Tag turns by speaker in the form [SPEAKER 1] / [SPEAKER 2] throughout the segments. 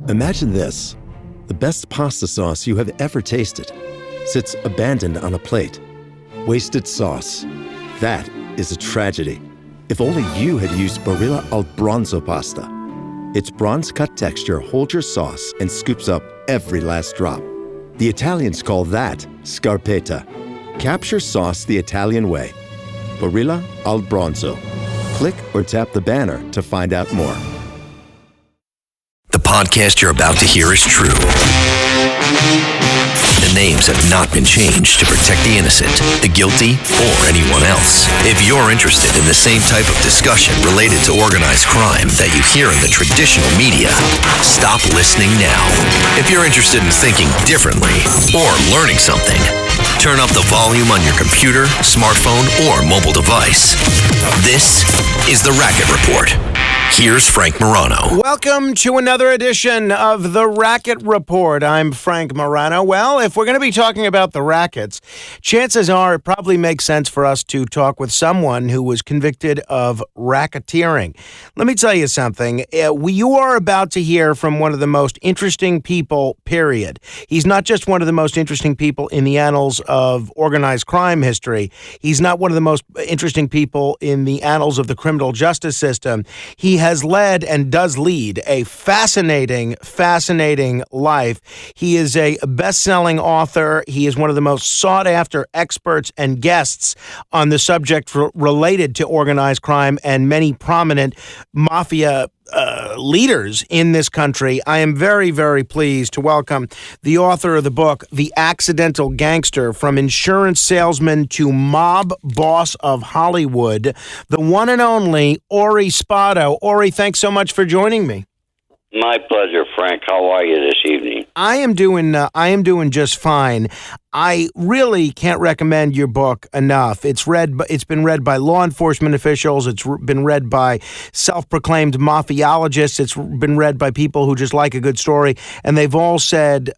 [SPEAKER 1] Imagine this. The best pasta sauce you have ever tasted sits abandoned on a plate. Wasted sauce. That is a tragedy. If only you had used Barilla al Bronzo pasta. Its bronze-cut texture holds your sauce and scoops up every last drop. The Italians call that scarpetta. Capture sauce the Italian way. Barilla al Bronzo. Click or tap the banner to find out more.
[SPEAKER 2] The podcast you're about to hear is true. The names have not been changed to protect the innocent, the guilty, or anyone else. If you're interested in the same type of discussion related to organized crime that you hear in the traditional media, stop listening now. If you're interested in thinking differently or learning something, turn up the volume on your computer, smartphone, or mobile device. This is the Racket Report. Here's Frank Morano.
[SPEAKER 3] Welcome to another edition of the Racket Report. I'm Frank Morano. Well, if we're going to be talking about the rackets, chances are it probably makes sense for us to talk with someone who was convicted of racketeering. Let me tell you something. You are about to hear from one of the most interesting people, period. He's not just one of the most interesting people in the annals of organized crime history. He's not one of the most interesting people in the annals of the criminal justice system. He has led and does lead a fascinating life. He is a best-selling author. He is one of the most sought-after experts and guests on the subject related to organized crime and many prominent mafia leaders in this country. I am very, very pleased to welcome the author of the book, The Accidental Gangster, From Insurance Salesman to Mob Boss of Hollywood, the one and only Ori Spado. Ori, thanks so much for joining me.
[SPEAKER 4] My pleasure, Frank. How are you this evening?
[SPEAKER 3] I am doing just fine. I really can't recommend your book enough. It's been read by law enforcement officials. It's been read by self-proclaimed mafiologists. It's been read by people who just like a good story, and they've all said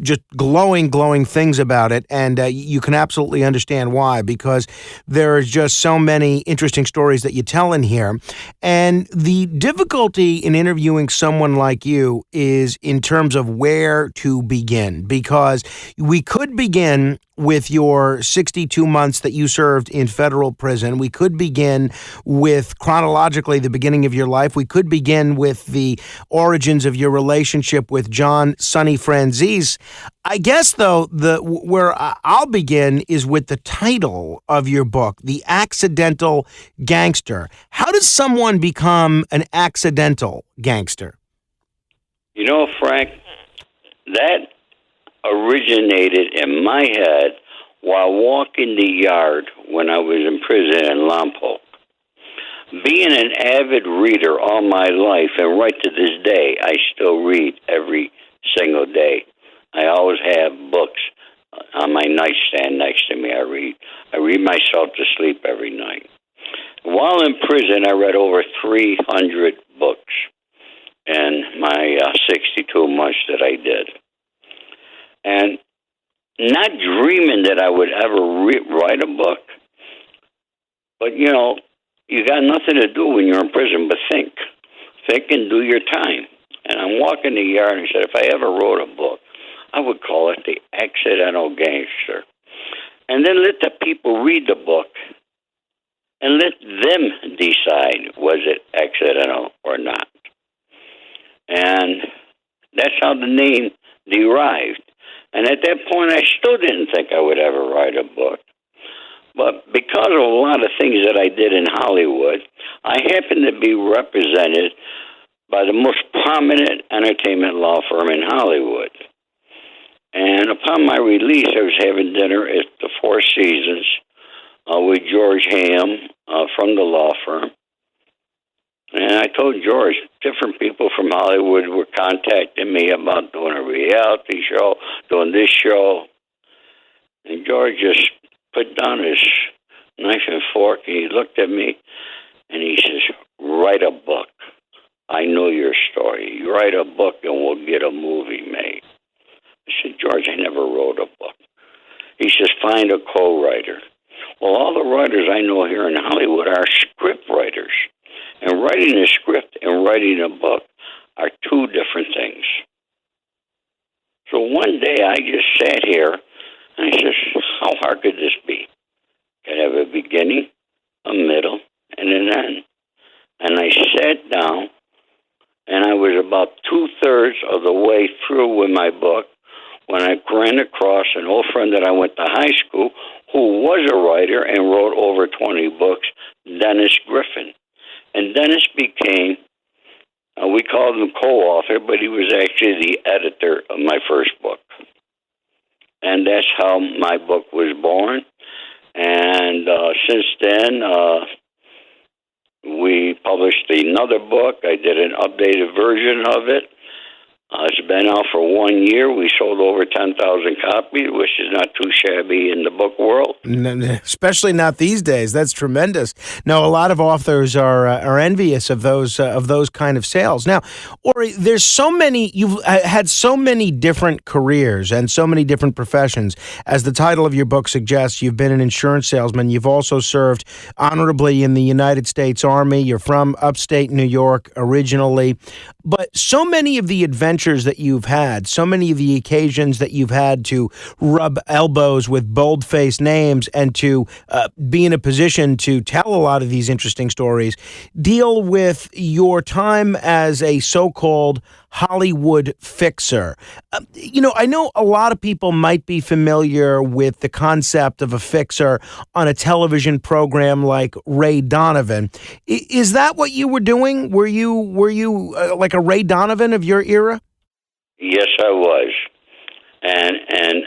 [SPEAKER 3] just glowing things about it. And you can absolutely understand why, because there are just so many interesting stories that you tell in here. And the difficulty in interviewing someone like you is in terms of where to begin, because we could begin with your 62 months that you served in federal prison. We could begin with chronologically the beginning of your life. We could begin with the origins of your relationship with John Sonny Franzese. I guess, though, where I'll begin is with the title of your book, The Accidental Gangster. How does someone become an accidental gangster?
[SPEAKER 4] You know, Frank, that originated in my head while walking the yard when I was in prison in Lompoc. Being an avid reader all my life, and right to this day, I still read every single day. I always have books on my nightstand next to me. I read myself to sleep every night. While in prison, I read over 300 books in my 62 months that I did. And not dreaming that I would ever write a book. But, you know, you got nothing to do when you're in prison but think. Think and do your time. And I'm walking the yard and said, if I ever wrote a book, I would call it The Accidental Gangster. And then let the people read the book and let them decide was it accidental or not. And that's how the name derived. And at that point, I still didn't think I would ever write a book. But because of a lot of things that I did in Hollywood, I happened to be represented by the most prominent entertainment law firm in Hollywood. And upon my release, I was having dinner at the Four Seasons with George Ham from the law firm. And I told George, different people from Hollywood were contacting me about doing a reality show, doing this show. And George just put down his knife and fork, and he looked at me, and he says, write a book. I know your story. You write a book, and we'll get a movie made. I said, George, I never wrote a book. He says, find a co-writer. Well, all the writers I know here in Hollywood are script writers. And writing a script and writing a book are two different things. So one day I just sat here and I said, how hard could this be? Could have a beginning, a middle, and an end. And I sat down, and I was about 2/3 of the way through with my book when I ran across an old friend that I went to high school who was a writer and wrote over 20 books, Dennis Griffin. And Dennis became, we called him co-author, but he was actually the editor of my first book. And that's how my book was born. And since then, we published another book. I did an updated version of it. It's been out for 1 year. We sold over 10,000 copies, which is not too shabby in the book world.
[SPEAKER 3] Especially not these days. That's tremendous. No, a lot of authors are envious of those kind of sales. Now, Ori, there's so many. You've had so many different careers and so many different professions. As the title of your book suggests, you've been an insurance salesman. You've also served honorably in the United States Army. You're from upstate New York originally. But so many of the adventures that you've had, so many of the occasions that you've had to rub elbows with bold-faced names and to be in a position to tell a lot of these interesting stories, deal with your time as a so-called Hollywood fixer. I know a lot of people might be familiar with the concept of a fixer on a television program like Ray Donovan. Is that what you were doing? Were you like a Ray Donovan of your era?
[SPEAKER 4] Yes, I was. And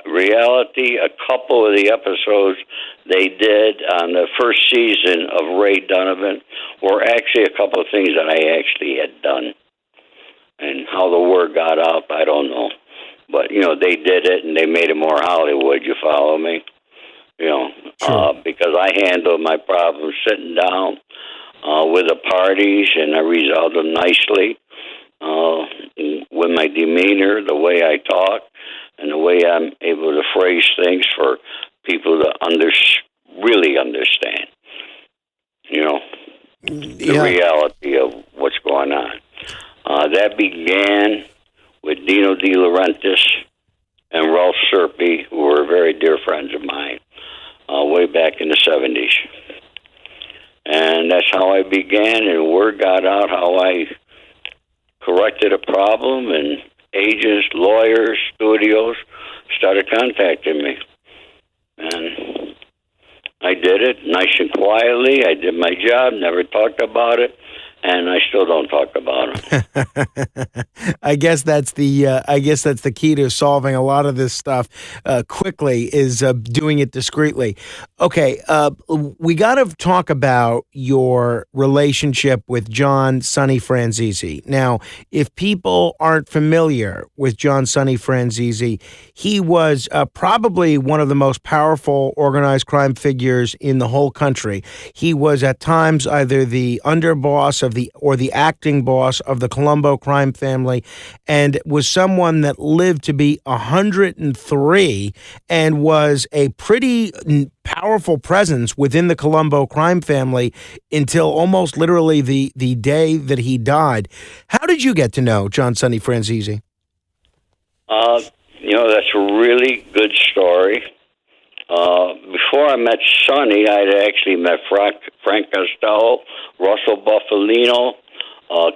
[SPEAKER 4] reality, a couple of the episodes they did on the first season of Ray Donovan were actually a couple of things that I actually had done. And how the word got out, I don't know. But, they did it and they made it more Hollywood, you follow me?
[SPEAKER 3] Sure.
[SPEAKER 4] Because I handled my problems sitting down with the parties and I resolved them nicely with my demeanor, the way I talk, and the way I'm able to phrase things for people to really understand, the reality of what's going on. That began with Dino De Laurentiis and Ralph Serpi, who were very dear friends of mine, way back in the 70s. And that's how I began, and word got out how I corrected a problem, and agents, lawyers, studios started contacting me. And I did it nice and quietly. I did my job, never talked about it. And I still don't talk about it.
[SPEAKER 3] I guess that's the key to solving a lot of this stuff quickly is doing it discreetly. Okay, we got to talk about your relationship with John Sonny Franzese. Now, if people aren't familiar with John Sonny Franzese, he was probably one of the most powerful organized crime figures in the whole country. He was at times either the underboss of the acting boss of the Colombo crime family, and was someone that lived to be 103 and was a pretty powerful presence within the Colombo crime family until almost literally the day that he died. How did you get to know John Sonny Franzese?
[SPEAKER 4] That's a really good story. Before I met Sonny, I'd actually met Frank Costello, Russell Buffalino,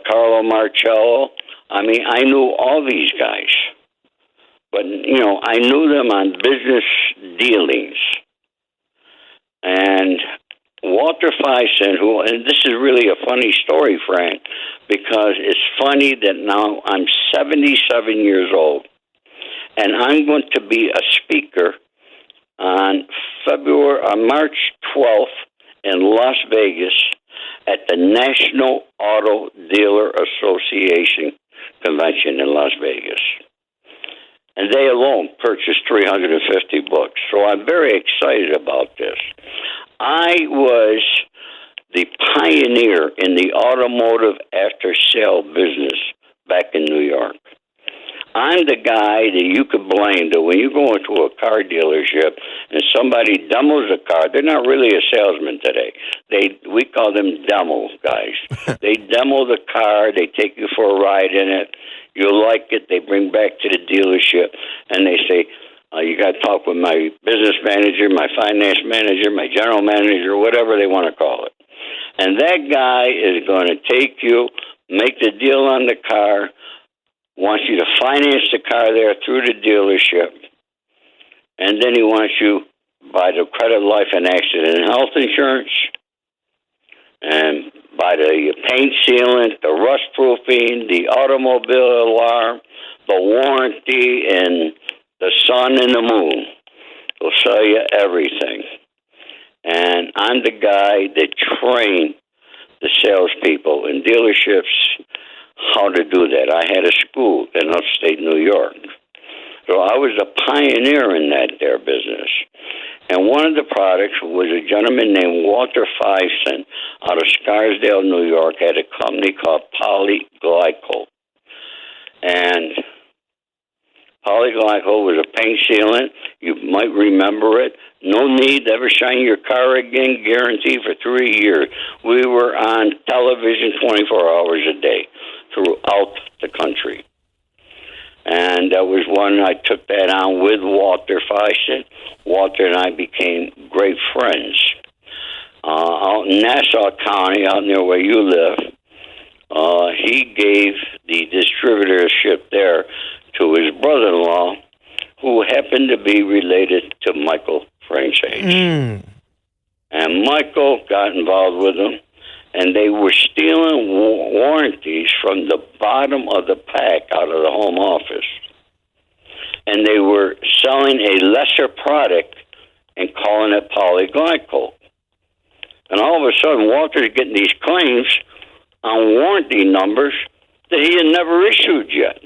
[SPEAKER 4] Carlo Marcello. I knew all these guys. But, I knew them on business dealings. And Walter Fison, and this is really a funny story, Frank, because it's funny that now I'm 77 years old, and I'm going to be a speaker on March 12th in Las Vegas at the National Auto Dealer Association convention in Las Vegas. And they alone purchased 350 books. So I'm very excited about this. I was the pioneer in the automotive after-sale business back in New York. I'm the guy that you could blame that when you go into a car dealership and somebody demos a car, they're not really a salesman today. We call them demo guys. They demo the car, they take you for a ride in it, you like it, they bring back to the dealership, and they say, you got to talk with my business manager, my finance manager, my general manager, whatever they want to call it. And that guy is going to take you, make the deal on the car, wants you to finance the car there through the dealership, and then he wants you buy the credit, life, and accident and health insurance, and buy the paint sealant, the rust proofing, the automobile alarm, the warranty, and the sun and the moon. They'll sell you everything. And I'm the guy that trained the salespeople in dealerships how to do that. I had a school in upstate New York. So I was a pioneer in that there business. And one of the products was a gentleman named Walter Fison out of Scarsdale, New York, had a company called Polyglycol. And Polyglycol was a paint sealant. You might remember it. No need to ever shine your car again, guaranteed for 3 years. We were on television 24 hours a day throughout the country. And that was one I took that on with Walter Fison. Walter and I became great friends. Out in Nassau County, out near where you live, he gave the distributorship there to his brother-in-law, who happened to be related to Michael Franzese. And Michael got involved with him, and they were stealing warranties from the bottom of the pack out of the home office. And they were selling a lesser product and calling it Polyglycol. And all of a sudden, Walter's getting these claims on warranty numbers that he had never issued yet.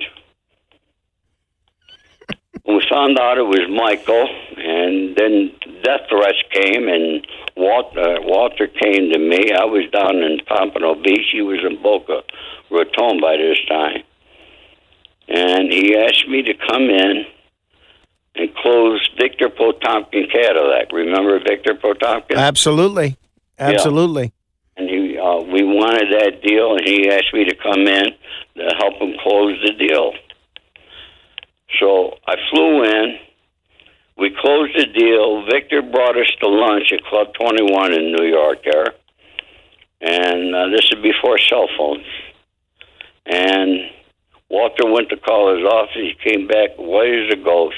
[SPEAKER 4] We found out it was Michael, and then death threats came, and Walter came to me. I was down in Pompano Beach. He was in Boca Raton by this time. And he asked me to come in and close Victor Potomkin Cadillac. Remember Victor Potomkin?
[SPEAKER 3] Absolutely. Absolutely.
[SPEAKER 4] Yeah. And we wanted that deal, and he asked me to come in to help him close the deal. So I flew in. We closed the deal. Victor brought us to lunch at Club 21 in New York there. And this is before cell phones. And Walter went to call his office. He came back white as a ghost.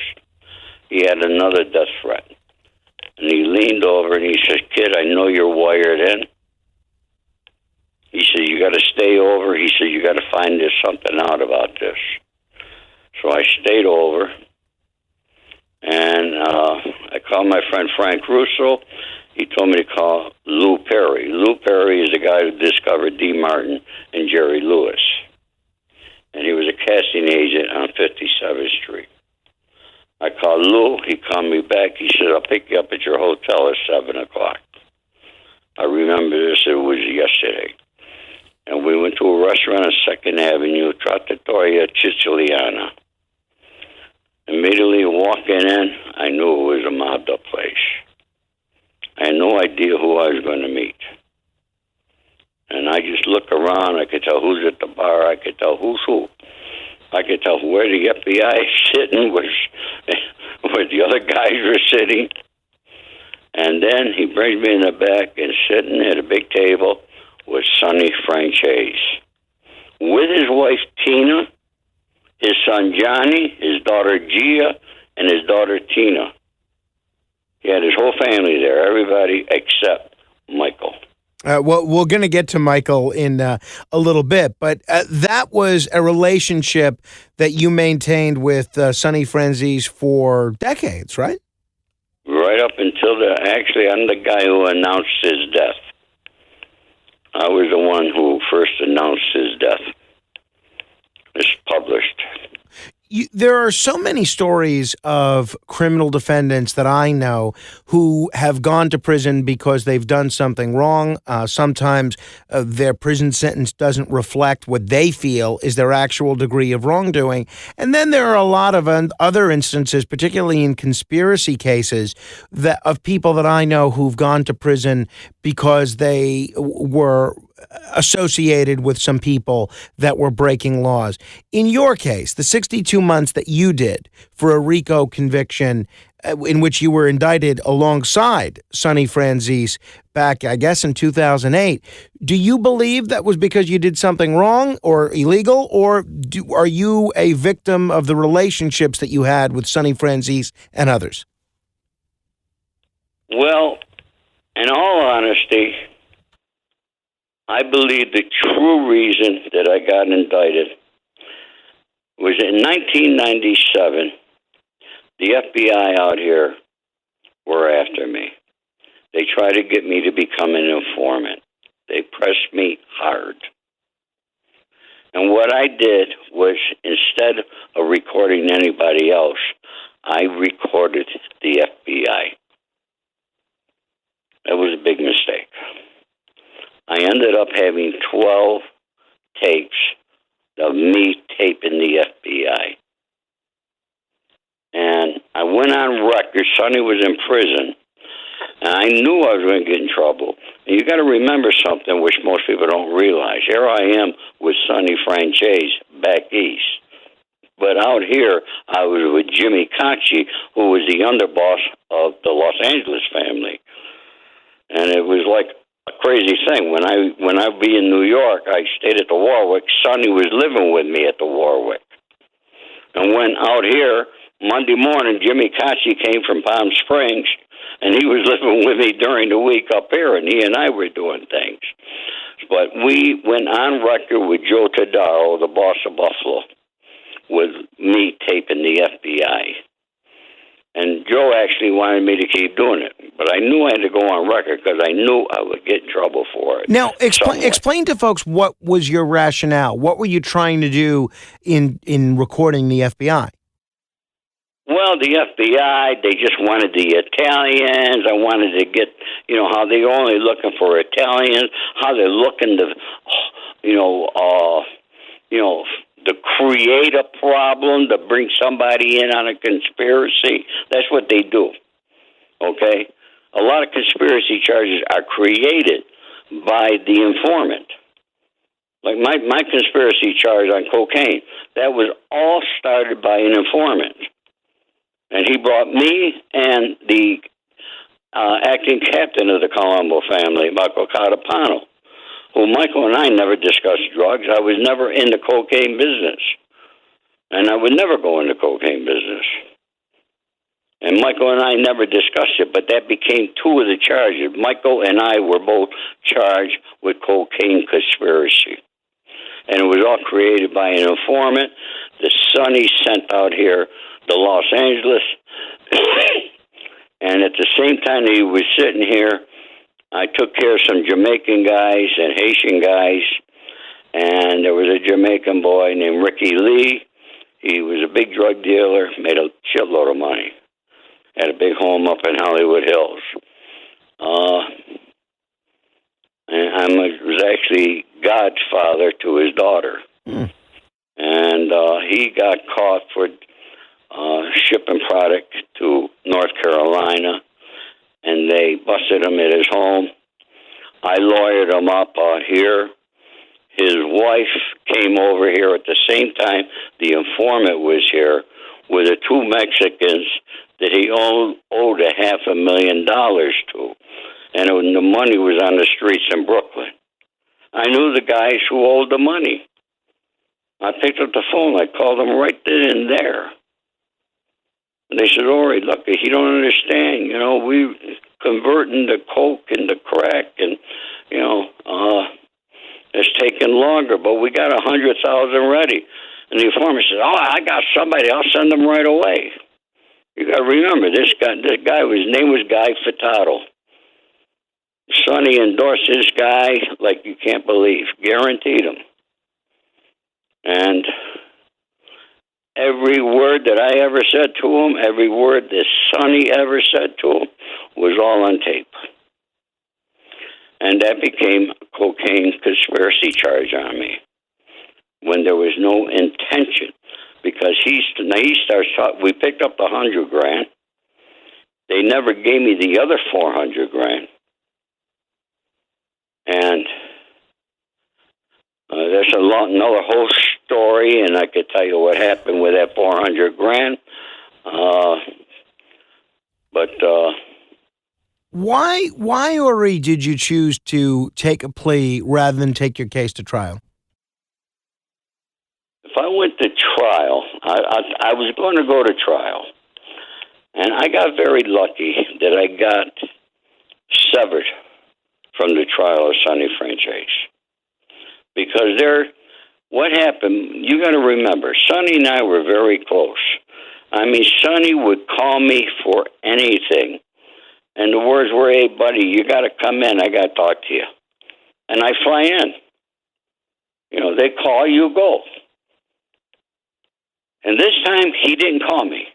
[SPEAKER 4] He had another death threat. And he leaned over and he said, "Kid, I know you're wired in." He said, "You got to stay over." He said, "You got to find this something out about this." So I stayed over, and I called my friend Frank Russo. He told me to call Lou Perry. Lou Perry is the guy who discovered D. Martin and Jerry Lewis. And he was a casting agent on 57th Street. I called Lou. He called me back. He said, "I'll pick you up at your hotel at 7 o'clock. I remember this. It was yesterday. And we went to a restaurant on 2nd Avenue, Trattoria Siciliana. Immediately walking in, I knew it was a mobbed-up place. I had no idea who I was going to meet. And I just looked around. I could tell who's at the bar. I could tell who's who. I could tell where the FBI is sitting, where the other guys were sitting. And then he brings me in the back, and sitting at a big table was Sonny Franzese, with his wife Tina, his son Johnny, his daughter Gia, and his daughter Tina. He had his whole family there, everybody except Michael.
[SPEAKER 3] Well, we're going to get to Michael in a little bit, but that was a relationship that you maintained with Sonny Franzese for decades, right?
[SPEAKER 4] Right up until actually, I'm the guy who announced his death. I was the one who first announced his death. It's published.
[SPEAKER 3] There are so many stories of criminal defendants that I know who have gone to prison because they've done something wrong. Sometimes their prison sentence doesn't reflect what they feel is their actual degree of wrongdoing. And then there are a lot of other instances, particularly in conspiracy cases, of people that I know who've gone to prison because they were associated with some people that were breaking laws. In your case, the 62 months that you did for a RICO conviction in which you were indicted alongside Sonny Franzese back, I guess, in 2008, do you believe that was because you did something wrong or illegal, or are you a victim of the relationships that you had with Sonny Franzese and others?
[SPEAKER 4] Well, in all honesty, I believe the true reason that I got indicted was in 1997, the FBI out here were after me. They tried to get me to become an informant. They pressed me hard. And what I did was, instead of recording anybody else, I recorded the FBI. That was a big mistake. I ended up having 12 tapes of me taping the FBI. And I went on record. Sonny was in prison, and I knew I was going to get in trouble. And you got to remember something which most people don't realize. Here I am with Sonny Franzese back east. But out here, I was with Jimmy Hoffa, who was the underboss of the Los Angeles family. And it was like a crazy thing. When I'd be in New York, I stayed at the Warwick. Sonny was living with me at the Warwick. And when out here, Monday morning, Jimmy Hoffa came from Palm Springs, and he was living with me during the week up here, and he and I were doing things. But we went on record with Joe Todaro, the boss of Buffalo, with me taping the FBI. And Joe actually wanted me to keep doing it. But I knew I had to go on record because I knew I would get in trouble for it.
[SPEAKER 3] Now, explain to folks what was your rationale. What were you trying to do in recording the FBI?
[SPEAKER 4] Well, the FBI, they just wanted the Italians. I wanted to get, how they're only looking for Italians, how they're looking to, to create a problem, to bring somebody in on a conspiracy. That's what they do, okay? A lot of conspiracy charges are created by the informant. Like my conspiracy charge on cocaine, that was all started by an informant. And he brought me and the acting captain of the Colombo family, Michael Catapano, who Michael and I never discussed drugs. I was never in the cocaine business. And I would never go in the cocaine business. And Michael and I never discussed it, but that became two of the charges. Michael and I were both charged with cocaine conspiracy. And it was all created by an informant. The Sonny sent out here to Los Angeles. And at the same time he was sitting here, I took care of some Jamaican guys and Haitian guys. And there was a Jamaican boy named Ricky Lee. He was a big drug dealer, made a shitload of money. Had a big home up in Hollywood Hills. And I was actually godfather to his daughter. Mm. And he got caught for shipping product to North Carolina, and they busted him at his home. I lawyered him up here. His wife came over here at the same time the informant was here with the two Mexicans that he owed $500,000 to. And the money was on the streets in Brooklyn. I knew the guys who owed the money. I picked up the phone. I called them right then and there. And they said, Ori, look, you don't understand. We converting the coke into crack, and, it's taking longer, but we got 100,000 ready. And the informant said, I got somebody. I'll send them right away. You got to remember, this guy, his name was Guy Furtado. Sonny endorsed this guy like you can't believe. Guaranteed him. And every word that I ever said to him, every word that Sonny ever said to him, was all on tape. And that became a cocaine conspiracy charge on me when there was no intention. Because he starts talking, we picked up the $100,000. They never gave me the other $400,000. And there's another whole story, and I could tell you what happened with that $400,000.
[SPEAKER 3] Why, Ori, did you choose to take a plea rather than take your case to trial?
[SPEAKER 4] If I went to trial, I was going to go to trial. And I got very lucky that I got severed from the trial of Sonny Franzese. Because what happened, you got to remember, Sonny and I were very close. I mean, Sonny would call me for anything. And the words were, hey, buddy, you got to come in. I got to talk to you. And I fly in. You know, they call, you go. And this time, he didn't call me.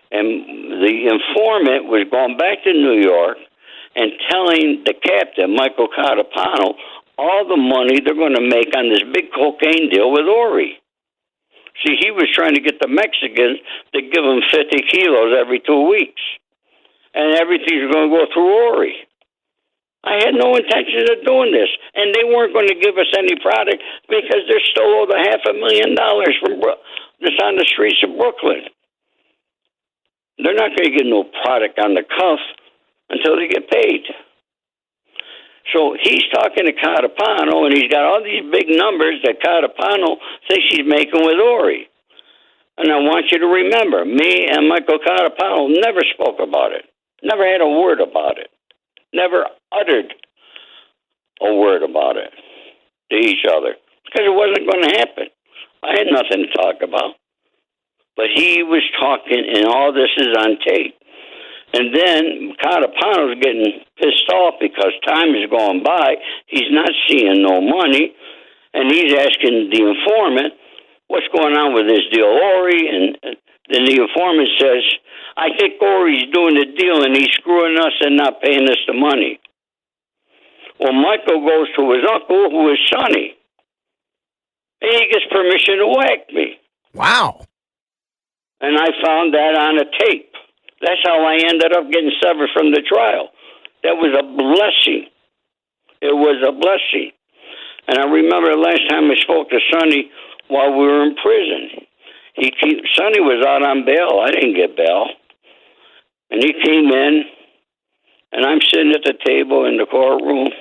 [SPEAKER 4] And the informant was going back to New York and telling the captain, Michael Catapano, all the money they're going to make on this big cocaine deal with Ori. See, he was trying to get the Mexicans to give him 50 kilos every 2 weeks. And everything's going to go through Ori. I had no intention of doing this. And they weren't going to give us any product because they're still owed $500,000 from that's on the streets of Brooklyn. They're not going to get no product on the cuff until they get paid. So he's talking to Catapano, and he's got all these big numbers that Catapano thinks he's making with Ori. And I want you to remember, me and Michael Catapano never spoke about it. Never had a word about it. Never uttered a word about it to each other. Because it wasn't going to happen. I had nothing to talk about. But he was talking, and all this is on tape. And then Catapano's getting pissed off because time is going by. He's not seeing no money. And he's asking the informant, what's going on with this deal, Ori? And then the informant says, I think Ori's doing the deal and he's screwing us and not paying us the money. Well, Michael goes to his uncle, who is Sonny. And he gets permission to whack me.
[SPEAKER 3] Wow.
[SPEAKER 4] And I found that on a tape. That's how I ended up getting severed from the trial. That was a blessing. It was a blessing. And I remember the last time I spoke to Sonny while we were in prison. Sonny was out on bail. I didn't get bail. And he came in, and I'm sitting at the table in the courtroom.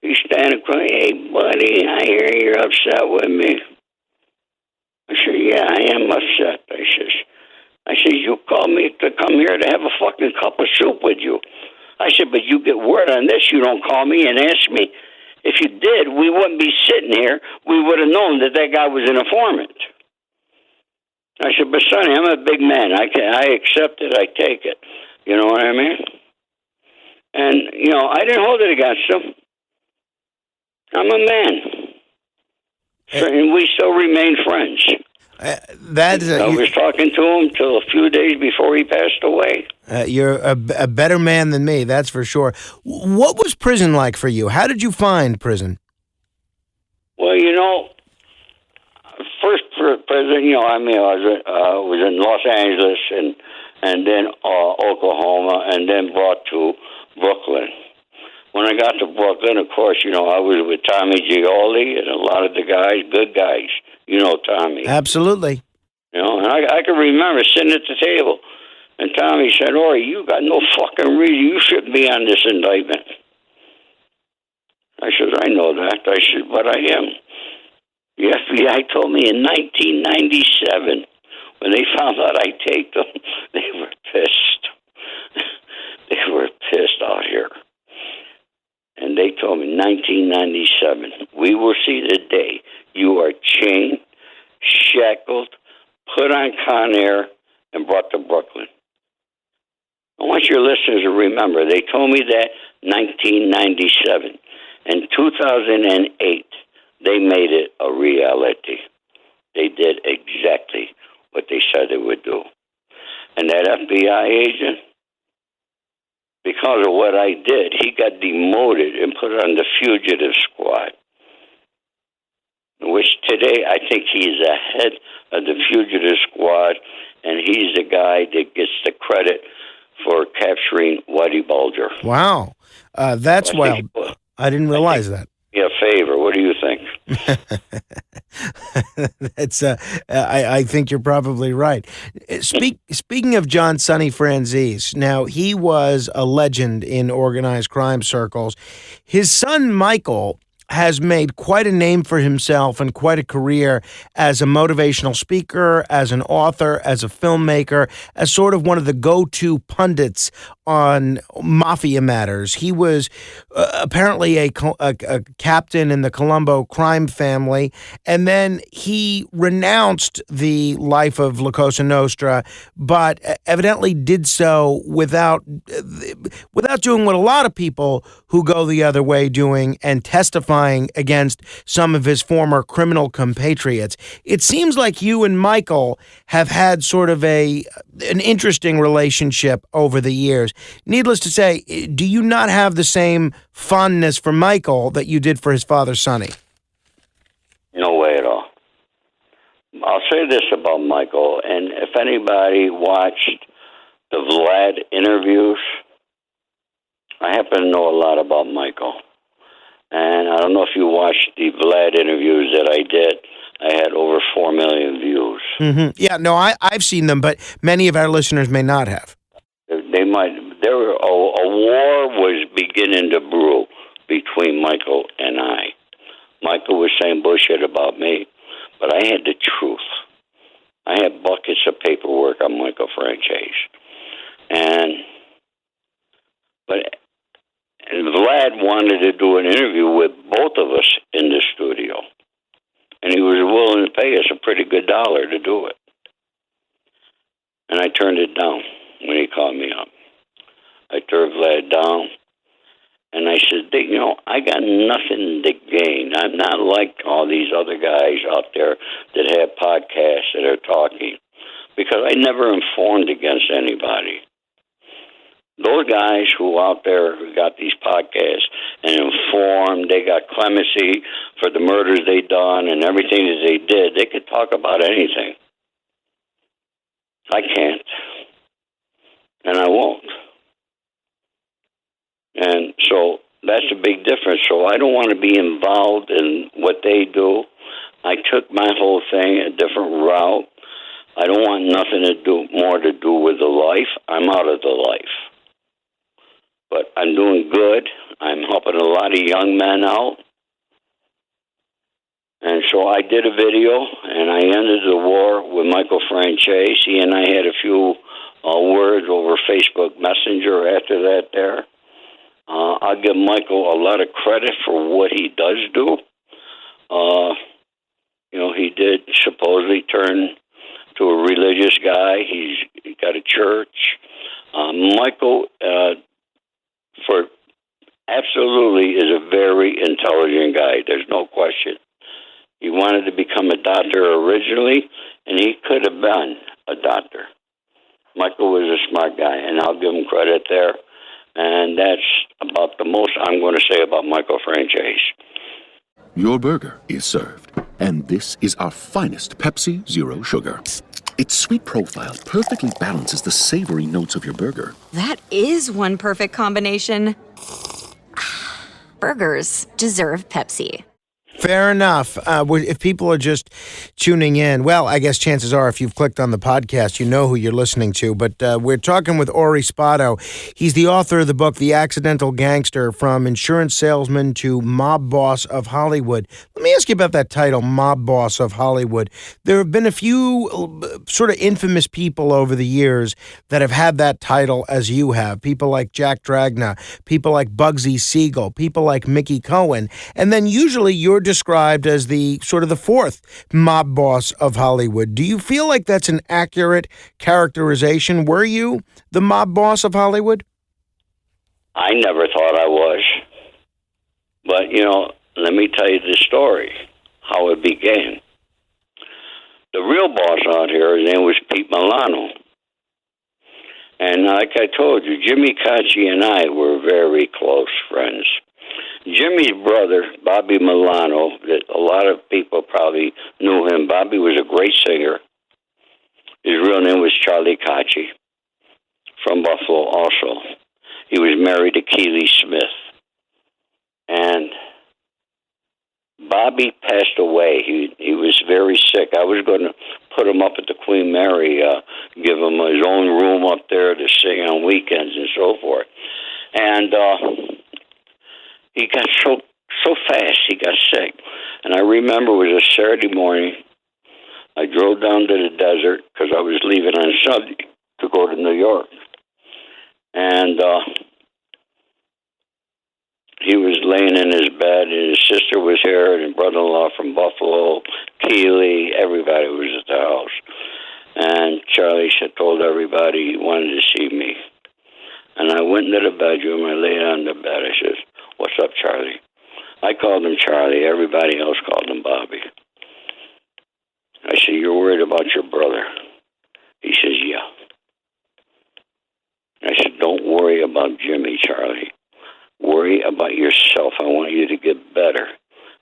[SPEAKER 4] He's standing crying, hey, buddy, I hear you're upset with me. I said, yeah, I am upset. I said, you called me to come here to have a fucking cup of soup with you. I said, but you get word on this. You don't call me and ask me. If you did, we wouldn't be sitting here. We would have known that guy was an informant. I said, but Sonny, I'm a big man. I accept it. I take it. You know what I mean? And, you know, I didn't hold it against him. I'm a man. And we still remain friends. I was talking to him till a few days before he passed away.
[SPEAKER 3] You're a better man than me, that's for sure. What was prison like for you? How did you find prison?
[SPEAKER 4] Well, you know, first prison, you know, I mean, I was in Los Angeles and then Oklahoma, and then brought to Brooklyn. When I got to Brooklyn, of course, you know, I was with Tommy Gioli and a lot of the guys, good guys. You know Tommy.
[SPEAKER 3] Absolutely.
[SPEAKER 4] You know, and I can remember sitting at the table, and Tommy said, Ori, you got no fucking reason. You shouldn't be on this indictment. I said, I know that. I said, but I am. The FBI told me in 1997, when they found out I taped them, they were pissed. They were pissed out here. And they told me, 1997, we will see the day you are chained, shackled, put on Con Air, and brought to Brooklyn. I want your listeners to remember, they told me that 1997. In 2008, they made it a reality. They did exactly said they would do. And that FBI agent, because of what I did, he got demoted and put on the fugitive squad, which today I think he's the head of the fugitive squad, and he's the guy that gets the credit for capturing Whitey Bulger.
[SPEAKER 3] Wow. That's wild. I didn't realize that.
[SPEAKER 4] A favor. What do you think?
[SPEAKER 3] That's. I think you're probably right. Speaking of John Sonny Franzese, now he was a legend in organized crime circles. His son Michael has made quite a name for himself and quite a career as a motivational speaker, as an author, as a filmmaker, as sort of one of the go-to pundits on mafia matters. He was apparently a captain in the Colombo crime family, and then he renounced the life of La Cosa Nostra, but evidently did so without doing what a lot of people who go the other way doing, and testifying against some of his former criminal compatriots. It seems like you and Michael have had sort of an interesting relationship over the years. Needless to say, do you not have the same fondness for Michael that you did for his father, Sonny?
[SPEAKER 4] No way at all. I'll say this about Michael, and if anybody watched the Vlad interviews, I happen to know a lot about Michael. And I don't know if you watched the Vlad interviews that I did. I had over 4 million views.
[SPEAKER 3] Mm-hmm. Yeah, no, I've seen them, but many of our listeners may not have.
[SPEAKER 4] They might. A war was beginning to brew between Michael and I. Michael was saying bullshit about me, but I had the truth. I had buckets of paperwork on Michael Franzese. And Vlad wanted to do an interview with both of us in the studio. And he was willing to pay us a pretty good dollar to do it. And I turned it down when he called me up. I turned Vlad down. And I said, I got nothing to gain. I'm not like all these other guys out there that have podcasts that are talking. Because I never informed against anybody. Those guys who out there who got these podcasts and informed, they got clemency for the murders they done and everything that they did, they could talk about anything. I can't. And I won't. And so that's a big difference. So I don't want to be involved in what they do. I took my whole thing a different route. I don't want nothing to do with the life. I'm out of the life. But I'm doing good. I'm helping a lot of young men out. And so I did a video, and I ended the war with Michael Franzese. He and I had a few words over Facebook Messenger after that there. I'll give Michael a lot of credit for what he does do. He did supposedly turn to a religious guy. He's got a church. Michael... absolutely is a very intelligent guy. There's no question. He wanted to become a doctor originally, and he could have been a doctor. Michael was a smart guy, and I'll give him credit there. And that's about the most I'm going to say about Michael Franzese.
[SPEAKER 5] Your burger is served, and this is our finest Pepsi Zero Sugar. Its sweet profile perfectly balances the savory notes of your burger.
[SPEAKER 6] That is one perfect combination. Burgers deserve Pepsi.
[SPEAKER 3] Fair enough. If people are just tuning in, well, I guess chances are if you've clicked on the podcast, you know who you're listening to. But we're talking with Ori Spado. He's the author of the book, The Accidental Gangster, From Insurance Salesman to Mob Boss of Hollywood. Let me ask you about that title, Mob Boss of Hollywood. There have been a few sort of infamous people over the years that have had that title as you have. People like Jack Dragna, people like Bugsy Siegel, people like Mickey Cohen. And then usually you're described as the sort of the fourth mob boss of Hollywood. Do you feel like that's an accurate characterization? Were you the mob boss of Hollywood?
[SPEAKER 4] I never thought I was. But, let me tell you the story, how it began. The real boss out here, his name was Pete Milano. And like I told you, Jimmy Cacci and I were very close friends. Jimmy's brother, Bobby Milano, that a lot of people probably knew him. Bobby was a great singer. His real name was Charlie Cacci, from Buffalo also. He was married to Keely Smith. And Bobby passed away. He was very sick. I was going to put him up at the Queen Mary, give him his own room up there to sing on weekends and so forth. And he got so fast, he got sick. And I remember it was a Saturday morning. I drove down to the desert because I was leaving on Sunday to go to New York. And he was laying in his bed, and his sister was here, and his brother-in-law from Buffalo, Keely, everybody was at the house. And Charlie had told everybody he wanted to see me. And I went into the bedroom, I laid on the bed, I said, "What's up, Charlie?" I called him Charlie, everybody else called him Bobby. I said, "You're worried about your brother?" He says, "Yeah." I said, "Don't worry about Jimmy, Charlie. Worry about yourself. I want you to get better."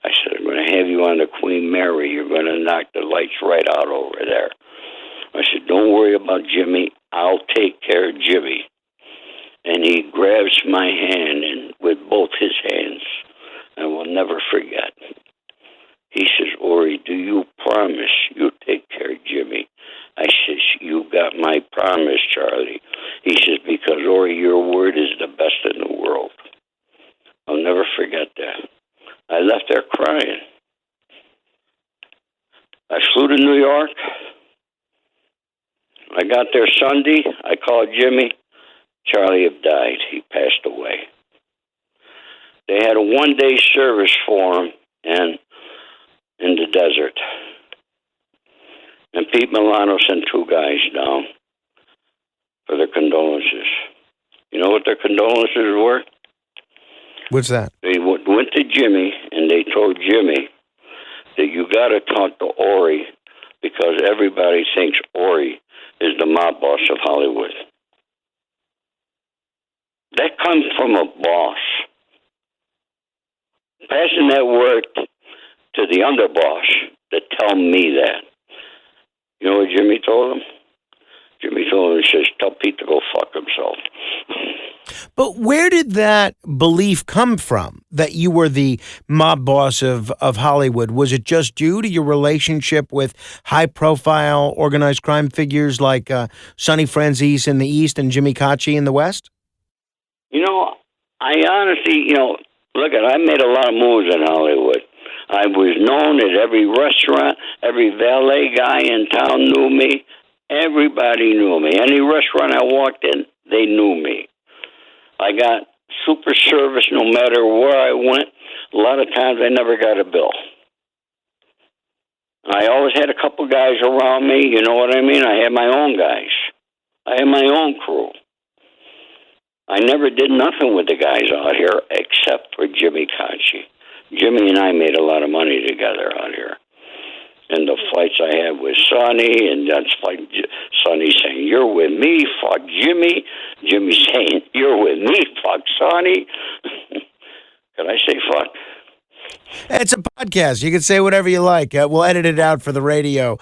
[SPEAKER 4] I said, "I'm going to have you on the Queen Mary. You're going to knock the lights right out over there." I said, "Don't worry about Jimmy. I'll take care of Jimmy." And he grabs my hand and with both his hands. I will never forget. He says, "Ori, do you promise you'll take care of Jimmy?" I says, "You got my promise, Charlie." He says, "Because, Ori, your word is the best in the world." I'll never forget that. I left there crying. I flew to New York. I got there Sunday. I called Jimmy. Charlie had died. He passed away. They had a one-day service for him in the desert. And Pete Milano sent 2 guys down for their condolences. You know what their condolences were?
[SPEAKER 3] What's that?
[SPEAKER 4] They went to Jimmy, and they told Jimmy that you got to talk to Ori because everybody thinks Ori is the mob boss of Hollywood. That comes from a boss. Passing that word to the underboss to tell me that. You know what Jimmy told him? Jimmy told him, he says, "Tell Pete to go fuck himself."
[SPEAKER 3] But where did that belief come from, that you were the mob boss of Hollywood? Was it just due to your relationship with high-profile organized crime figures like Sonny Franzese in the East and Jimmy Cacci in the West?
[SPEAKER 4] You know, I honestly, look, I made a lot of moves in Hollywood. I was known at every restaurant. Every valet guy in town knew me. Everybody knew me. Any restaurant I walked in, they knew me. I got super service no matter where I went. A lot of times I never got a bill. I always had a couple guys around me, you know what I mean? I had my own guys. I had my own crew. I never did nothing with the guys out here except for Jimmy Cacci. Jimmy and I made a lot of money together out here. And the fights I had with Sonny, and that's like Sonny saying, "You're with me, fuck Jimmy." Jimmy saying, "You're with me, fuck Sonny." Can I say fuck?
[SPEAKER 3] It's a podcast. You can say whatever you like. We'll edit it out for the radio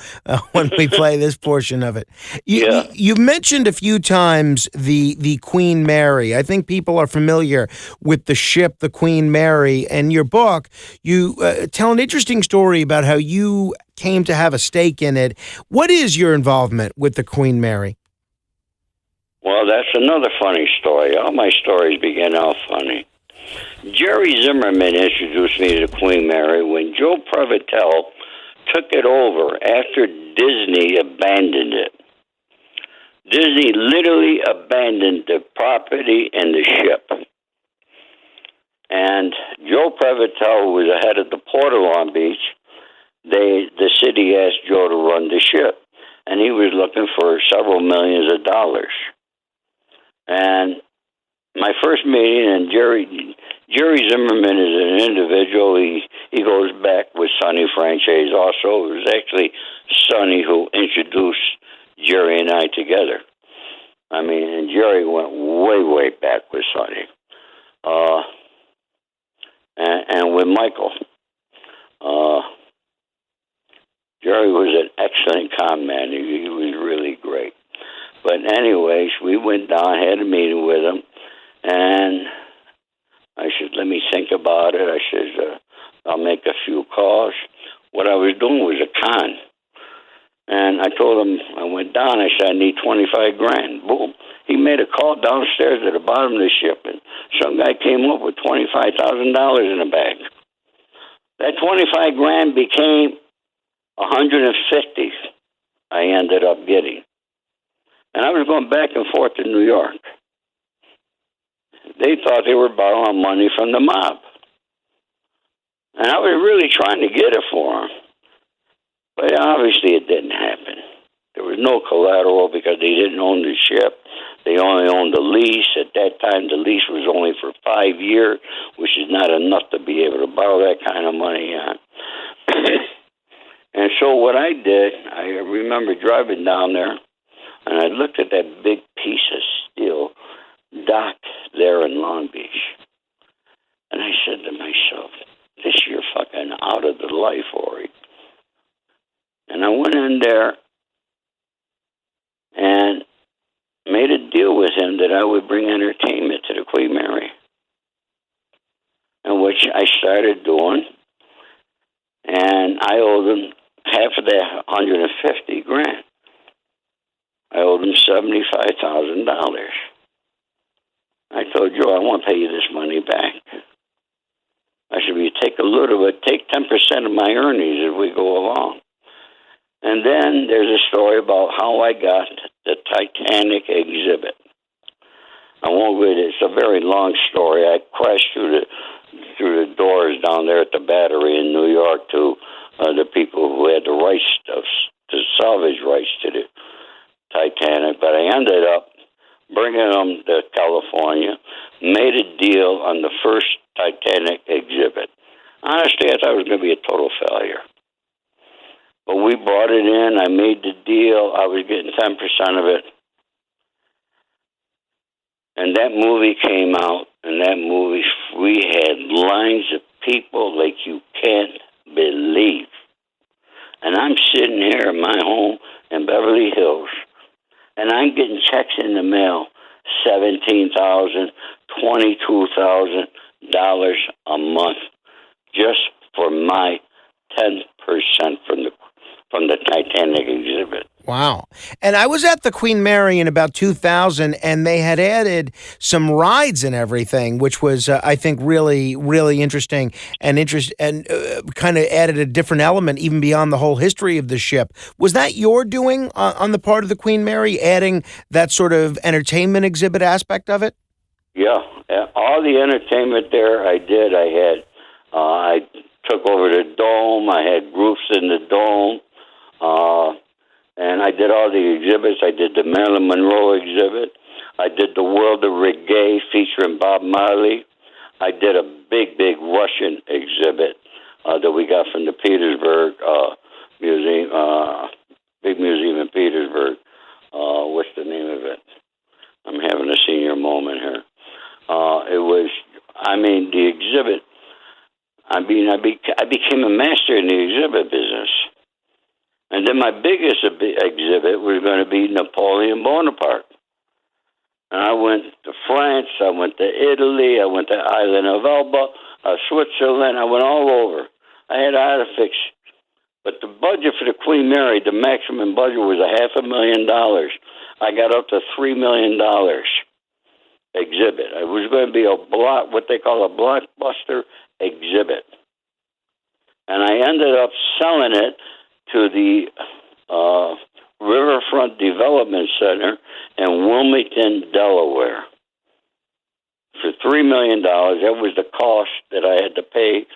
[SPEAKER 3] when we play this portion of it. You've mentioned a few times the Queen Mary. I think people are familiar with the ship, the Queen Mary. And your book, you tell an interesting story about how you came to have a stake in it. What is your involvement with the Queen Mary?
[SPEAKER 4] Well, that's another funny story. All my stories begin out funny. Jerry Zimmerman introduced me to the Queen Mary when Joe Prevotel took it over after Disney abandoned it. Disney literally abandoned the property and the ship. And Joe Prevotel was the head of the Port of Long Beach. The city asked Joe to run the ship, and he was looking for several millions of dollars. And my first meeting, and Jerry, Jerry Zimmerman is an individual. He goes back with Sonny Franzese also. It was actually Sonny who introduced Jerry and I together. I mean, and Jerry went way, way back with Sonny. And with Michael. Jerry was an excellent con man. He was really great. But anyways, we went down, had a meeting with him, and I said, let me think about it. I said, I'll make a few calls. What I was doing was a con. And I told him, I went down, I said, I need $25,000. Boom. He made a call downstairs at the bottom of the ship, and some guy came up with $25,000 in the bag. That $25,000 became $150,000 I ended up getting. And I was going back and forth to New York. They thought they were borrowing money from the mob. And I was really trying to get it for them. But obviously it didn't happen. There was no collateral because they didn't own the ship. They only owned the lease. At that time, the lease was only for 5 years, which is not enough to be able to borrow that kind of money on. And so what I did, I remember driving down there, and I looked at that big piece of steel dock there in Long Beach. And I said to myself, this you're fucking out of the life, Ori. And I went in there and made a deal with him that I would bring entertainment to the Queen Mary. And which I started doing. And I owed him half of that $150,000. I owed him $75,000. I told Joe, I won't pay you this money back. I said, well, you take a little bit, take 10% of my earnings as we go along. And then there's a story about how I got the Titanic exhibit. I won't read it. It's a very long story. I crashed through the doors down there at the Battery in New York to the people who had the rights to salvage rights to the Titanic. But I ended up bringing them to California, made a deal on the first Titanic exhibit. Honestly, I thought it was going to be a total failure. But we brought it in. I made the deal. I was getting 10% of it. And that movie came out, and that movie, we had lines of people like you can't believe. And I'm sitting here in my home in Beverly Hills, and I'm getting checks in the mail, $17,000, $22,000 a month, just for my 10% from the Titanic exhibit.
[SPEAKER 3] Wow. And I was at the Queen Mary in about 2000, and they had added some rides and everything, which was, I think, really, really interesting and kind of added a different element even beyond the whole history of the ship. Was that your doing on the part of the Queen Mary, adding that sort of entertainment exhibit aspect of it?
[SPEAKER 4] Yeah. All the entertainment there I did. I took over the Dome. I had groups in the Dome. And I did all the exhibits. I did the Marilyn Monroe exhibit. I did the World of Reggae featuring Bob Marley. I did a big, big Russian exhibit that we got from the Petersburg museum, big museum in Petersburg. What's the name of it? I'm having a senior moment here. The exhibit. I became a master in the exhibit business. And then my biggest exhibit was going to be Napoleon Bonaparte. And I went to France, I went to Italy, I went to the island of Elba, Switzerland, I went all over. I had artifacts. But the budget for the Queen Mary, the maximum budget was $500,000. I got up to $3 million exhibit. It was going to be what they call a blockbuster exhibit. And I ended up selling it to the Riverfront Development Center in Wilmington, Delaware, for $3 million. That was the cost that I had to pay,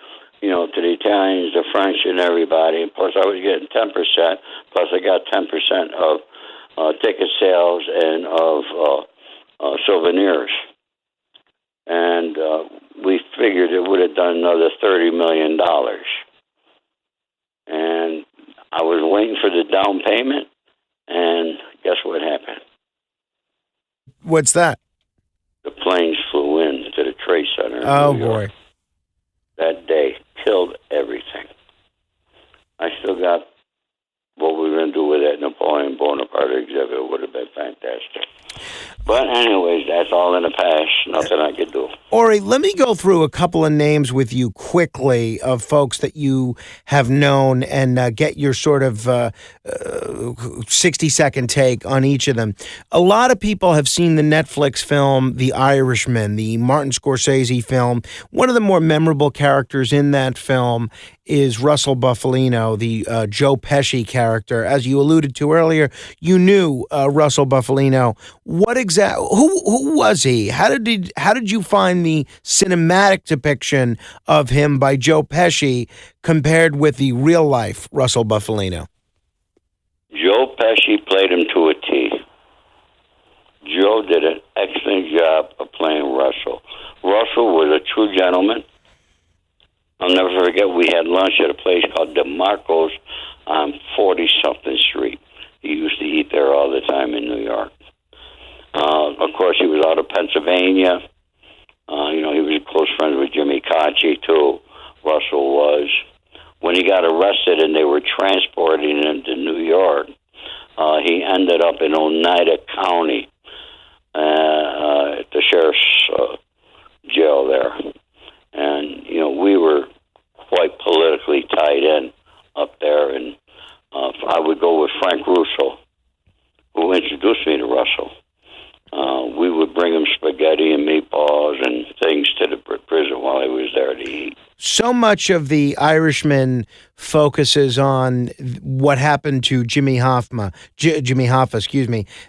[SPEAKER 4] to the Italians, the French, and everybody. And plus, I was getting 10%. Plus, I got 10% of ticket sales and of souvenirs. and we figured it would have done another $30 million. And I was waiting for the down payment, and guess what happened?
[SPEAKER 3] What's that?
[SPEAKER 4] The planes flew into the Trade Center in New York.
[SPEAKER 3] Boy.
[SPEAKER 4] That day, killed everything. I still got what we were going to do with that Napoleon Bonaparte exhibit. It would have been fantastic. But anyways, that's all in the past. Nothing I could do.
[SPEAKER 3] Ori, let me go through a couple of names with you quickly of folks that you have known and get your sort of 60-second take on each of them. A lot of people have seen the Netflix film The Irishman, the Martin Scorsese film. One of the more memorable characters in that film is Russell Bufalino, the Joe Pesci character. As you alluded to earlier, you knew Russell Bufalino. Who was he? How did you find the cinematic depiction of him by Joe Pesci compared with the real life Russell Bufalino?
[SPEAKER 4] Joe Pesci played him to a T. Joe did an excellent job of playing Russell. Russell was a true gentleman. I'll never forget, we had lunch at a place called DeMarco's on 40-something Street. He used to eat there all the time in New York. Of course, he was out of Pennsylvania. He was close friends with Jimmy Cacci, too. Russell was. When he got arrested and they were transporting him to New York, he ended up in Oneida County at the sheriff's jail there. And, we were quite politically tied in up there. And I would go with Frank Russo, who introduced me to Russell. We would bring him spaghetti and meatballs and things to the prison while he was there to eat.
[SPEAKER 3] So much of The Irishman focuses on what happened to Jimmy Hoffa,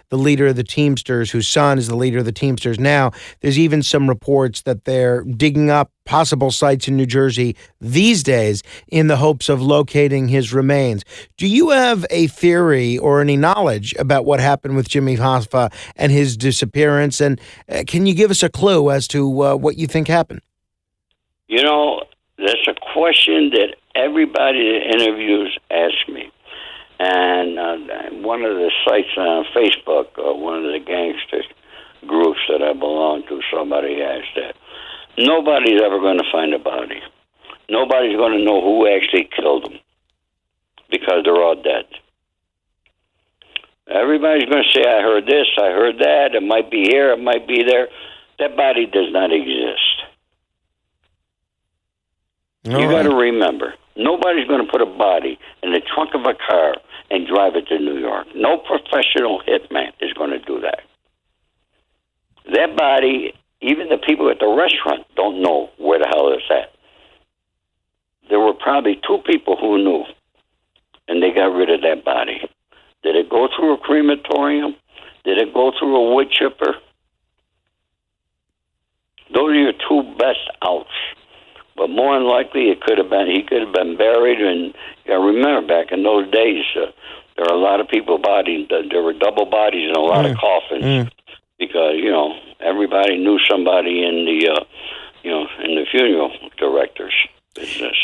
[SPEAKER 3] the leader of the Teamsters, whose son is the leader of the Teamsters now. There's even some reports that they're digging up possible sites in New Jersey these days in the hopes of locating his remains. Do you have a theory or any knowledge about what happened with Jimmy Hoffa and his disappearance? And can you give us a clue as to what you think happened?
[SPEAKER 4] That's a question that everybody that interviews asks me. And one of the sites on Facebook, one of the gangster groups that I belong to, somebody asked that. Nobody's ever going to find a body. Nobody's going to know who actually killed him because they're all dead. Everybody's going to say, I heard this, I heard that, it might be here, it might be there. That body does not exist. You got to remember, nobody's going to put a body in the trunk of a car and drive it to New York. No professional hitman is going to do that. That body, even the people at the restaurant don't know where the hell it's at. There were probably two people who knew, and they got rid of that body. Did it go through a crematorium? Did it go through a wood chipper? Those are your two best outs. But more than likely, he could have been buried. And remember, back in those days, there were a lot of people bodied. There were double bodies and a lot of coffins because everybody knew somebody in the funeral director's business.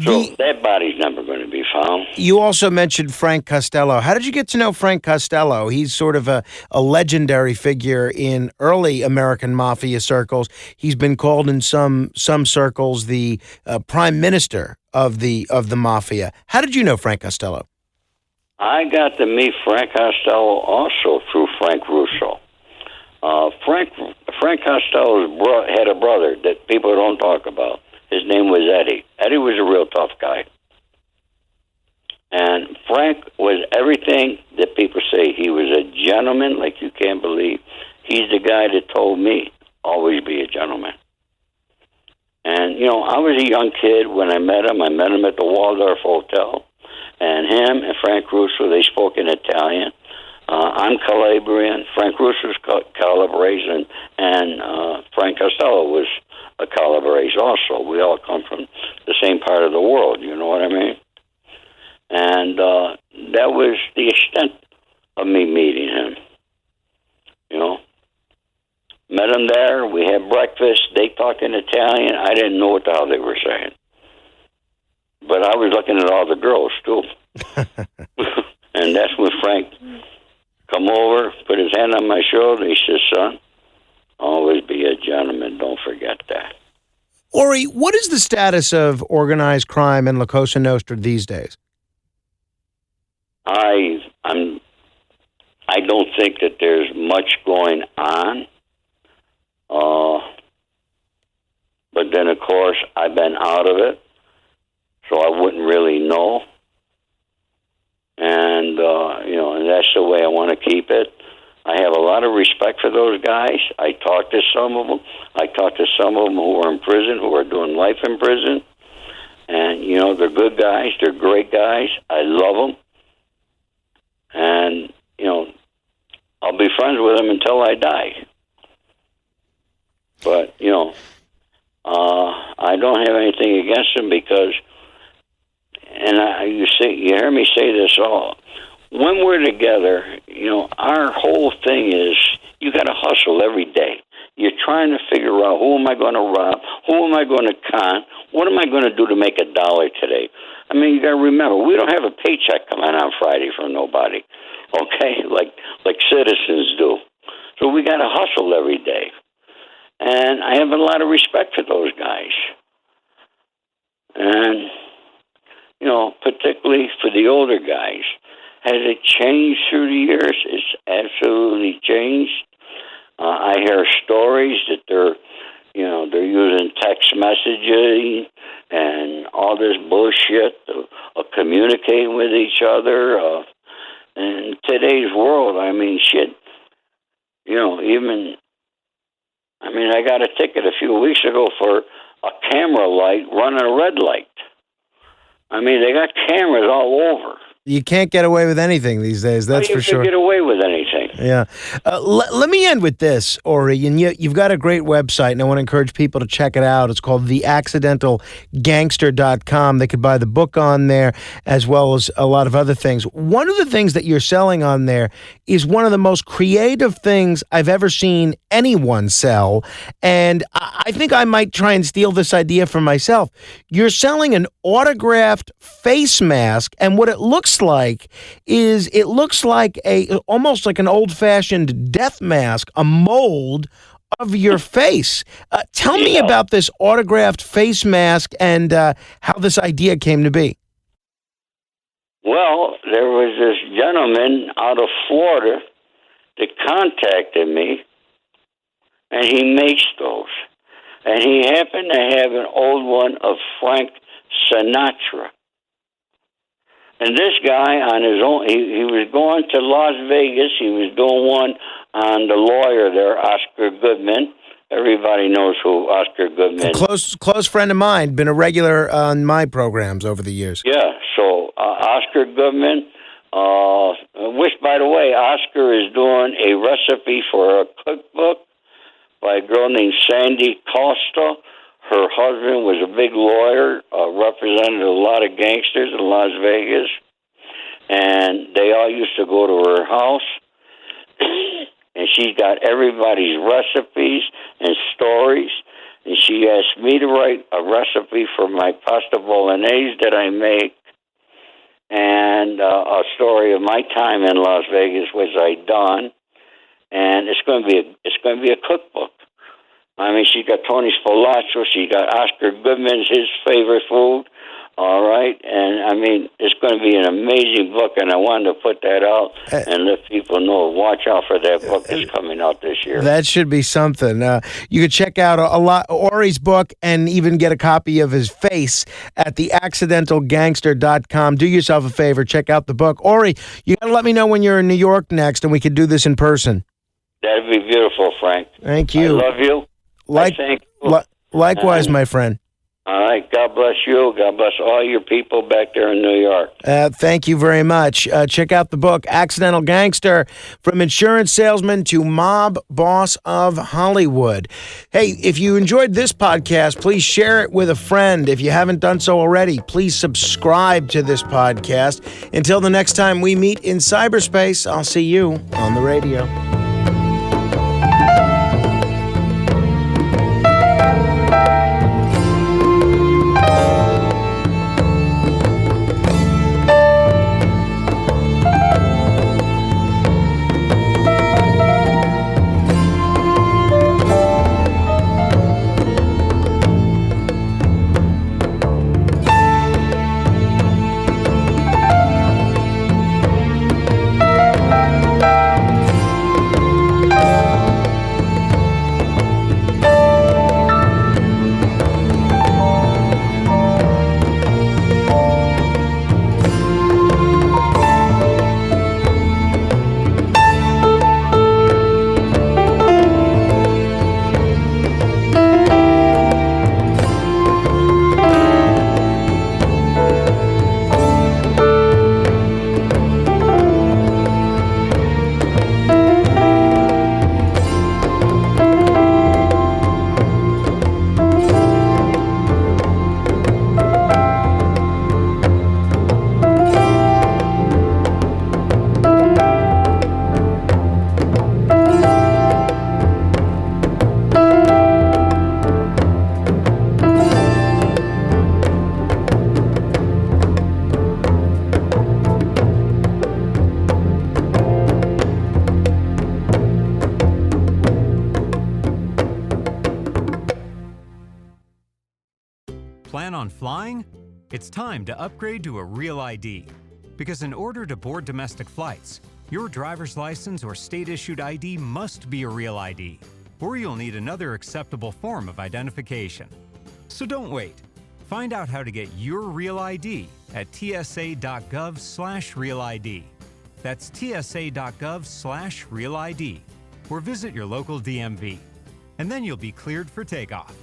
[SPEAKER 4] So that body's never going to be found.
[SPEAKER 3] You also mentioned Frank Costello. How did you get to know Frank Costello? He's sort of a legendary figure in early American mafia circles. He's been called in some circles the prime minister of the mafia. How did you know Frank Costello?
[SPEAKER 4] I got to meet Frank Costello also through Frank Russo. Frank Costello had a brother that people don't talk about. His name was Eddie. Eddie was a real tough guy. And Frank was everything that people say. He was a gentleman like you can't believe. He's the guy that told me, always be a gentleman. And, I was a young kid when I met him. I met him at the Waldorf Hotel. And him and Frank Russo, they spoke in Italian. I'm Calabrian. Frank Russo's Calabrese, and Frank Costello was a Calabrese also. We all come from the same part of the world, you know what I mean? And that was the extent of me meeting him, met them there. We had breakfast. They talked in Italian. I didn't know what the hell they were saying. But I was looking at all the girls, too. And that's when Frank come over, put his hand on my shoulder. He says, son, always be a gentleman. Don't forget that.
[SPEAKER 3] Ori, what is the status of organized crime in La Cosa Nostra these days?
[SPEAKER 4] I don't think that there's much going on. But then, of course, I've been out of it, so I wouldn't really know. And, and that's the way I want to keep it. I have a lot of respect for those guys. I talk to some of them. I talk to some of them who are in prison, who are doing life in prison. And, they're good guys. They're great guys. I love them. And, I'll be friends with them until I die. But, I don't have anything against them because, and you hear me say this all, when we're together, our whole thing is you got to hustle every day. You're trying to figure out who am I going to rob, who am I going to con, what am I going to do to make $1 today? I mean, you got to remember, we don't have a paycheck coming on Friday from nobody, okay? Like citizens do. So we got to hustle every day. And I have a lot of respect for those guys. And, particularly for the older guys. Has it changed through the years? It's absolutely changed. I hear stories that they're using text messaging and all this bullshit of communicating with each other. In today's world, I mean, shit, I got a ticket a few weeks ago for a camera light running a red light. I mean, they got cameras all over.
[SPEAKER 3] You can't get away with anything these days, that's for sure.
[SPEAKER 4] You can get away with anything.
[SPEAKER 3] Yeah. Let me end with this, Ori, and you've got a great website, and I want to encourage people to check it out. It's called theaccidentalgangster.com. They could buy the book on there, as well as a lot of other things. One of the things that you're selling on there is one of the most creative things I've ever seen anyone sell, and I think I might try and steal this idea for myself. You're selling an autographed face mask, and what it looks like is almost like an old-fashioned death mask, a mold of your face. Tell me about this autographed face mask and how this idea came to be.
[SPEAKER 4] Well, there was this gentleman out of Florida that contacted me, and he makes those. And he happened to have an old one of Frank Sinatra. And this guy on his own, he was going to Las Vegas. He was doing one on the lawyer there, Oscar Goodman. Everybody knows who Oscar Goodman is.
[SPEAKER 3] Close friend of mine, been a regular on my programs over the years.
[SPEAKER 4] Yeah, so Oscar Goodman, which, by the way, Oscar is doing a recipe for a cookbook by a girl named Sandy Costa. Her husband was a big lawyer, represented a lot of gangsters in Las Vegas, and they all used to go to her house, and she got everybody's recipes and stories, and she asked me to write a recipe for my pasta bolognese that I make, and a story of my time in Las Vegas, which I done, and it's going to be a cookbook. I mean, she got Tony Spolaccio, she got Oscar Goodman's, his favorite food, all right? And, I mean, it's going to be an amazing book, and I wanted to put that out and let people know. Watch out for that book that's coming out this year.
[SPEAKER 3] That should be something. You could check out Ori's book and even get a copy of his face at theaccidentalgangster.com. Do yourself a favor, check out the book. Ori, you got to let me know when you're in New York next, and we could do this in person.
[SPEAKER 4] That'd be beautiful, Frank.
[SPEAKER 3] Thank you.
[SPEAKER 4] I love you.
[SPEAKER 3] Likewise, my friend.
[SPEAKER 4] All right. God bless you. God bless all your people back there in New York.
[SPEAKER 3] Thank you very much. Check out the book, Accidental Gangster, From Insurance Salesman to Mob Boss of Hollywood. Hey, if you enjoyed this podcast, please share it with a friend. If you haven't done so already, please subscribe to this podcast. Until the next time we meet in cyberspace, I'll see you on the radio.
[SPEAKER 7] on flying? It's time to upgrade to a real ID. Because in order to board domestic flights, your driver's license or state-issued ID must be a real ID, or you'll need another acceptable form of identification. So don't wait. Find out how to get your real ID at tsa.gov/realid. That's tsa.gov/realid, or visit your local DMV. And then you'll be cleared for takeoff.